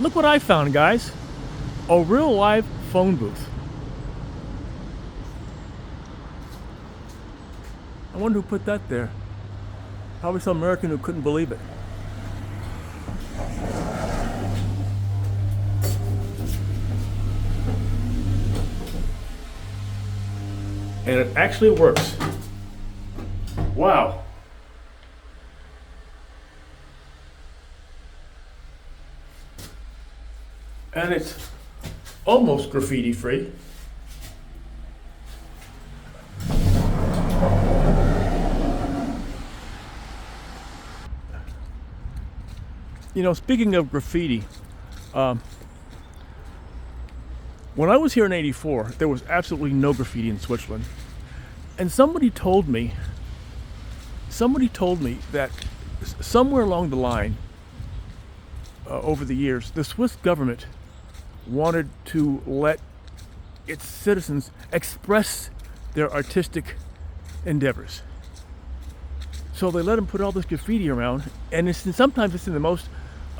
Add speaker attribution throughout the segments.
Speaker 1: Look what I found, guys. A real live phone booth. I wonder who put that there. Probably some American who couldn't believe it. And it actually works. Wow. And it's almost graffiti free. You know, speaking of graffiti, when I was here in '84, there was absolutely no graffiti in Switzerland. And somebody told me that somewhere along the line, over the years, the Swiss government wanted to let its citizens express their artistic endeavors. So they let them put all this graffiti around, and sometimes it's in the most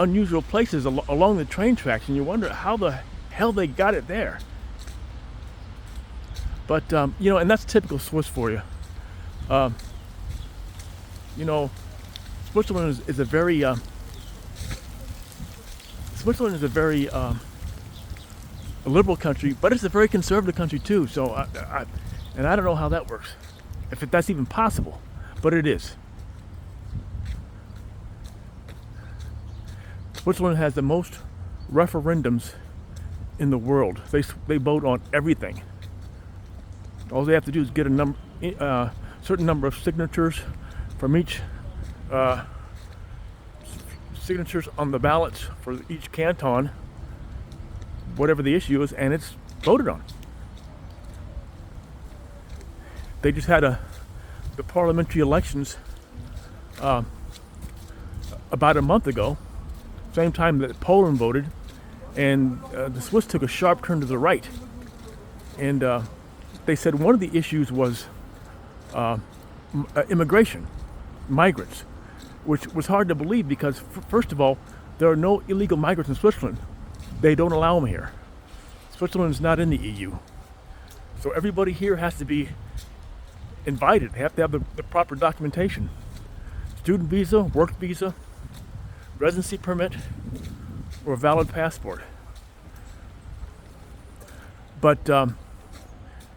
Speaker 1: unusual places along the train tracks, and you wonder how the hell they got it there. But you know, and that's typical Swiss for you. You know, Switzerland is a very liberal country, but it's a very conservative country too. So I don't know how that works, if that's even possible, but it is. Switzerland has the most referendums in the world. They vote on everything. All they have to do is get a certain number of signatures from each signatures on the ballots for each canton, whatever the issue is, and it's voted on. They just had the parliamentary elections about a month ago, same time that Poland voted, and the Swiss took a sharp turn to the right. And they said one of the issues was immigration, migrants, which was hard to believe because, first of all, there are no illegal migrants in Switzerland. They don't allow them here. Switzerland is not in the EU. So everybody here has to be invited. They have to have the proper documentation. Student visa, work visa, residency permit, or a valid passport. But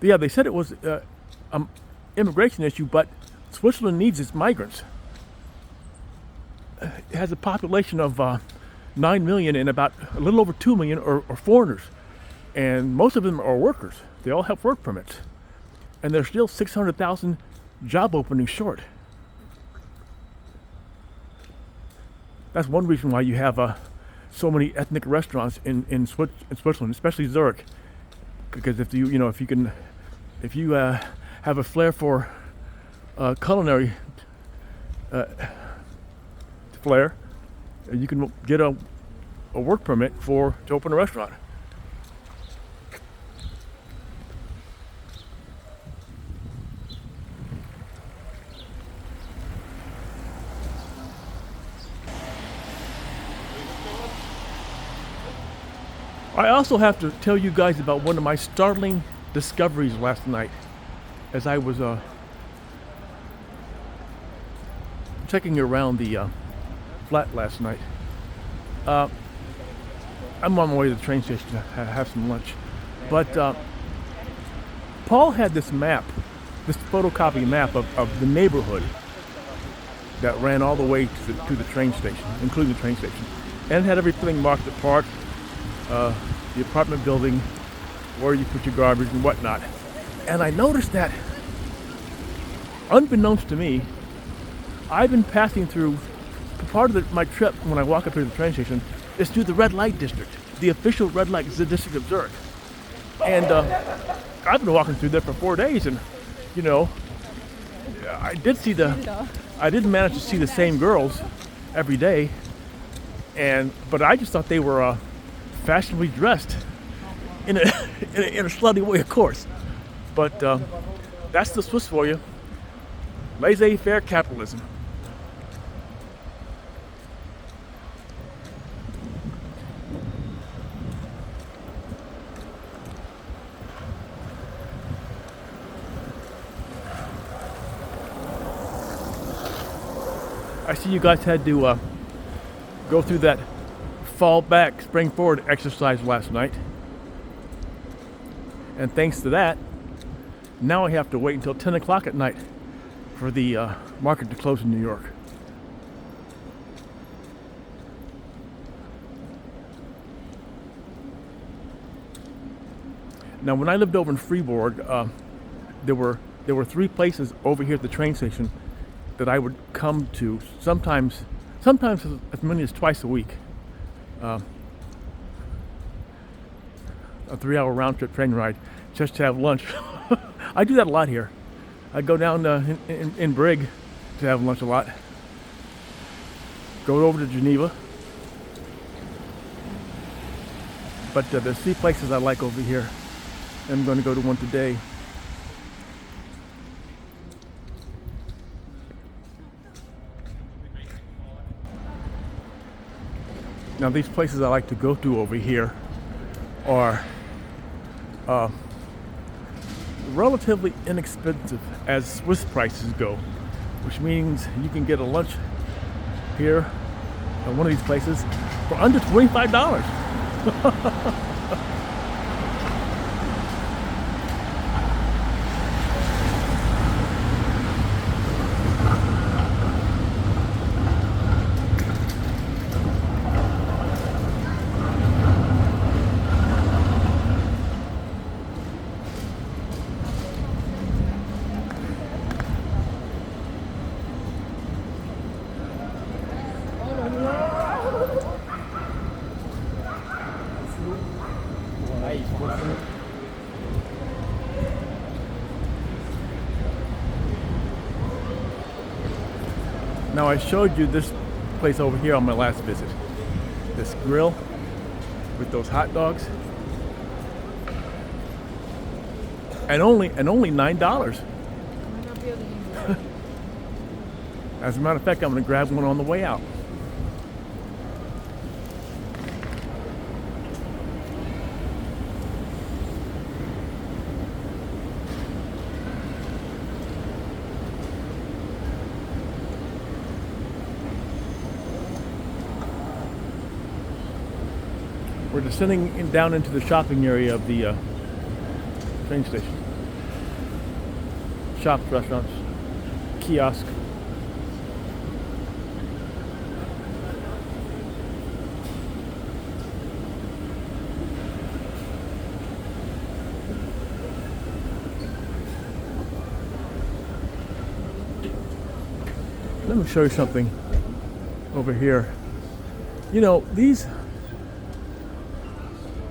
Speaker 1: yeah, they said it was an immigration issue, but Switzerland needs its migrants. It has a population of 9 million, and about a little over 2 million are foreigners. And most of them are workers. They all have work permits. And there's still 600,000 job openings short. That's one reason why you have so many ethnic restaurants in Switzerland, especially Zurich. Because if you have a flair for culinary flair, you can get a work permit to open a restaurant. I also have to tell you guys about one of my startling discoveries last night as I was checking around the flat last night. I'm on my way to the train station to have some lunch. But Paul had this map, this photocopy map of the neighborhood that ran all the way to the train station, including the train station. And it had everything marked apart. The apartment building, where you put your garbage and whatnot. And I noticed that, unbeknownst to me, I've been passing through, part of my trip when I walk up here to the train station is through the red light district, the official red light district of Zurich. And I've been walking through there for 4 days, and you know, I didn't manage to see the same girls every day, but I just thought they were fashionably dressed in a slutty way, of course. But that's the Swiss for you. Laissez-faire capitalism. I see you guys had to go through that fall back, spring forward exercise last night. And thanks to that, now I have to wait until 10 o'clock at night for the market to close in New York. Now, when I lived over in Freeburg, there were 3 places over here at the train station that I would come to, sometimes as many as twice a week. A 3-hour round trip train ride just to have lunch. I do that a lot here. I go down in Brig to have lunch a lot. Go over to Geneva. But there's 3 places I like over here. I'm going to go to one today. Now, these places I like to go to over here are relatively inexpensive as Swiss prices go, which means you can get a lunch here at one of these places for under $25. Now, I showed you this place over here on my last visit. This grill with those hot dogs. And only $9. As a matter of fact, I'm going to grab one on the way out. We're descending down into the shopping area of the train station. Shops, restaurants, kiosk. Let me show you something over here. You know, these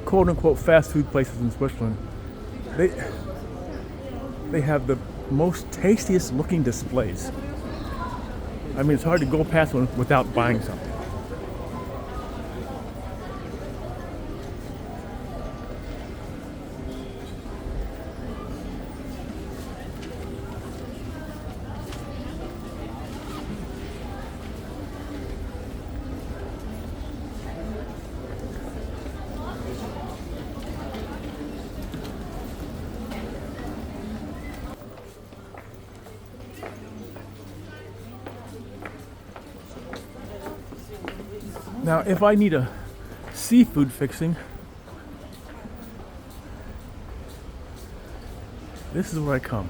Speaker 1: quote-unquote fast food places in Switzerland, they have the most tastiest looking displays. I mean, it's hard to go past one without buying something. Now, if I need a seafood fixing, this is where I come.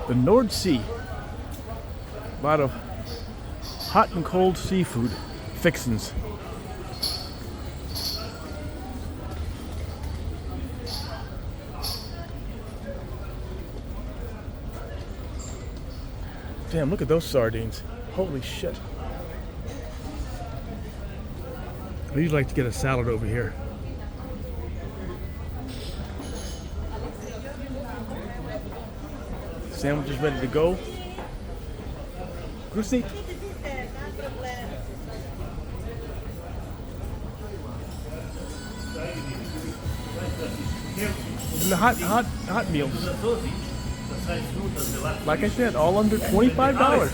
Speaker 1: The Nord Sea. A lot of hot and cold seafood fixins. Damn, look at those sardines. Holy shit. I usually like to get a salad over here. Sandwich is ready to go. Grüezi. And the hot meals. Like I said, all under $25.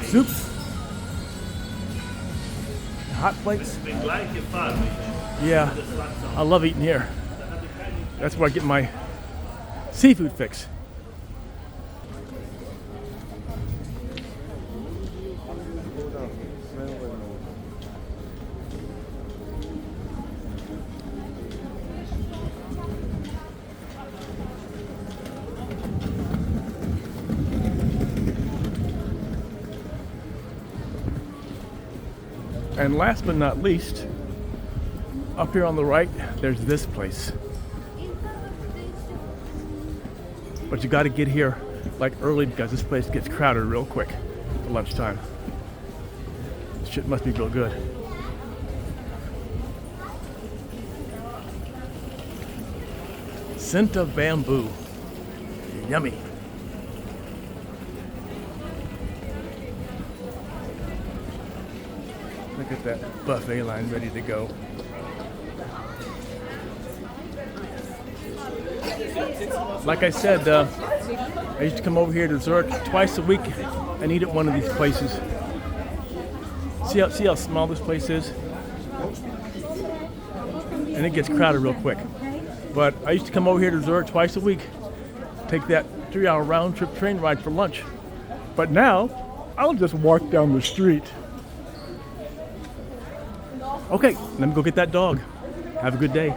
Speaker 1: soups, hot plates. Yeah, I love eating here. That's where I get my seafood fix. And last but not least, up here on the right, there's this place. But you gotta get here like early because this place gets crowded real quick at lunchtime. This shit must be real good. Scent of bamboo. Yummy. Look at that buffet line ready to go. Like I said, I used to come over here to Zurich twice a week and eat at one of these places. See how small this place is? And it gets crowded real quick. But I used to come over here to Zurich twice a week, take that 3-hour round trip train ride for lunch. But now, I'll just walk down the street. Okay, let me go get that dog. Have a good day.